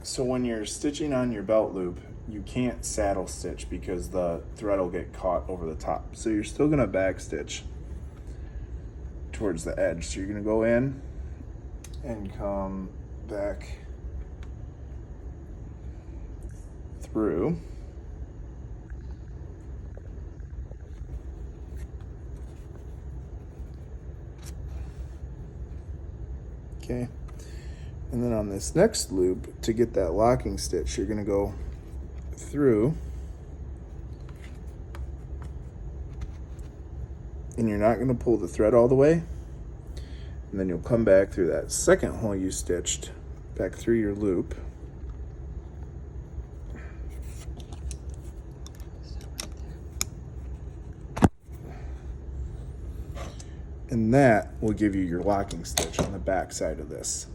so when you're stitching on your belt loop, you can't saddle stitch because the thread will get caught over the top. So you're still gonna back stitch towards the edge. So you're gonna go in and come back through. Okay. And then on this next loop, to get that locking stitch, you're gonna go through, and you're not gonna pull the thread all the way, and then you'll come back through that second hole you stitched, back through your loop. And that will give you your locking stitch on the back side of this.